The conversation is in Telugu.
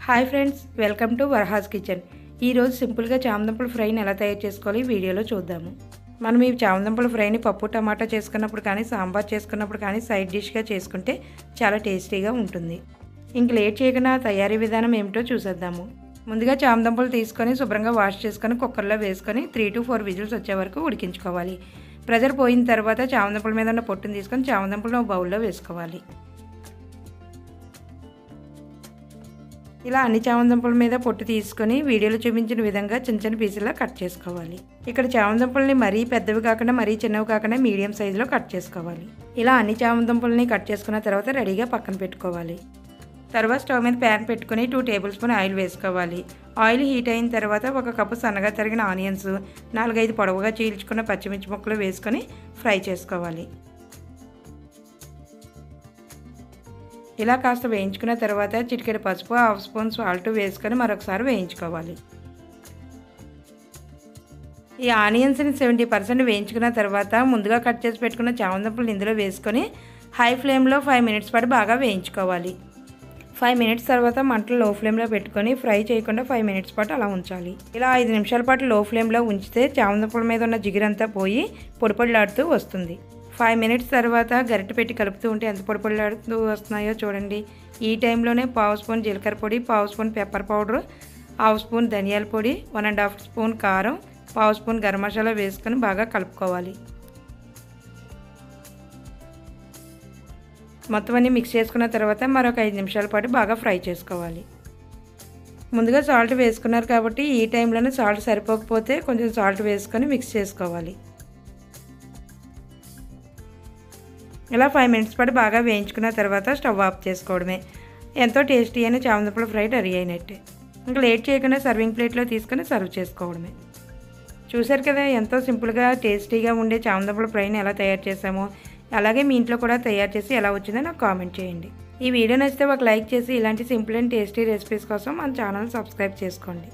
హాయ్ ఫ్రెండ్స్, వెల్కమ్ టు వరహాస్ కిచెన్. ఈరోజు సింపుల్గా చామదుంపల ఫ్రైని ఎలా తయారు చేసుకోవాలి వీడియోలో చూద్దాము. మనం ఈ చామదుంపల ఫ్రైని పప్పు టమాటా చేసుకున్నప్పుడు కానీ సాంబార్ చేసుకున్నప్పుడు కానీ సైడ్ డిష్గా చేసుకుంటే చాలా టేస్టీగా ఉంటుంది. ఇంక లేట్ చేయకుండా తయారీ విధానం ఏమిటో చూసేద్దాము. ముందుగా చామదుంపలు తీసుకొని శుభ్రంగా వాష్ చేసుకొని కుక్కర్లో వేసుకొని 3 to 4 విజిల్స్ వచ్చే వరకు ఉడికించుకోవాలి. ప్రెజర్ పోయిన తర్వాత చామదుంపల మీద ఉన్న పొట్టును తీసుకొని చామదుంపలను బౌల్లో వేసుకోవాలి. ఇలా అన్ని చామదుంపల మీద పొట్టు తీసుకొని వీడియోలో చూపించిన విధంగా చిన్న చిన్న పీసులా కట్ చేసుకోవాలి. ఇక్కడ చామదుంపల్ని మరీ పెద్దవి కాకుండా మరీ చిన్నవి కాకుండా మీడియం సైజులో కట్ చేసుకోవాలి. ఇలా అన్ని చామదుంపల్ని కట్ చేసుకున్న తర్వాత రెడీగా పక్కన పెట్టుకోవాలి. తర్వాత స్టవ్ మీద ప్యాన్ పెట్టుకొని 2 టేబుల్ స్పూన్ ఆయిల్ వేసుకోవాలి. ఆయిల్ హీట్ అయిన తర్వాత 1 కప్పు సన్నగా తరిగిన ఆనియన్స్, 4-5 పొడవుగా చీల్చుకున్న పచ్చిమిర్చి ముక్కలు వేసుకొని ఫ్రై చేసుకోవాలి. ఇలా కాస్త వేయించుకున్న తర్వాత చిటికెడు పసుపు, 1/2 స్పూన్ సాల్ట్ వేసుకొని మరొకసారి వేయించుకోవాలి. ఈ ఆనియన్స్ని 70% వేయించుకున్న తర్వాత ముందుగా కట్ చేసి పెట్టుకున్న చామదుంపలు ఇందులో వేసుకొని హై ఫ్లేమ్లో 5 మినిట్స్ పాటు బాగా వేయించుకోవాలి. 5 మినిట్స్ తర్వాత మంటలు లో ఫ్లేమ్లో పెట్టుకొని ఫ్రై చేయకుండా 5 మినిట్స్ పాటు అలా ఉంచాలి. ఇలా 5 నిమిషాల పాటు లో ఫ్లేమ్లో ఉంచితే చామదుంపల మీద ఉన్న జిగురంతా పోయి పొడిపొడిలాడుతూ వస్తుంది. 5 మినిట్స్ తర్వాత గరిటె పెట్టి కలుపుతూ ఉంటే ఎంత పొడిపొడిలాడుతూ వస్తున్నాయో చూడండి. ఈ టైంలోనే 1/2 స్పూన్ జీలకర్ర పొడి, 1/2 స్పూన్ పెప్పర్ పౌడర్, 1/2 స్పూన్ ధనియాల పొడి, 1.5 స్పూన్ కారం, 1/2 స్పూన్ గరం మసాలా వేసుకొని బాగా కలుపుకోవాలి. మొత్తం అన్నీ మిక్స్ చేసుకున్న తర్వాత మరొక 5 నిమిషాల పాటు బాగా ఫ్రై చేసుకోవాలి. ముందుగా సాల్ట్ వేసుకున్నారు కాబట్టి ఈ టైంలోనే సాల్ట్ సరిపోకపోతే కొంచెం సాల్ట్ వేసుకొని మిక్స్ చేసుకోవాలి. ఇలా 5 మినిట్స్ పాటు బాగా వేయించుకున్న తర్వాత స్టవ్ ఆఫ్ చేసుకోవడమే. ఎంతో టేస్టీ అయిన చామదుంపల ఫ్రై రెడీ అయినట్టే. ఇంకా లేట్ చేయకుండా సర్వింగ్ ప్లేట్లో తీసుకొని సర్వ్ చేసుకోవడమే. చూసారు కదా, ఎంతో సింపుల్గా టేస్టీగా ఉండే చామదుంపల ఫ్రైని ఎలా తయారు చేసామో. అలాగే మీ ఇంట్లో కూడా తయారు చేసి ఎలా వచ్చిందో నాకు కామెంట్ చేయండి. ఈ వీడియో నచ్చితే ఒక లైక్ చేసి ఇలాంటి సింపుల్ అండ్ టేస్టీ రెసిపీస్ కోసం మన ఛానల్ సబ్స్క్రైబ్ చేసుకోండి.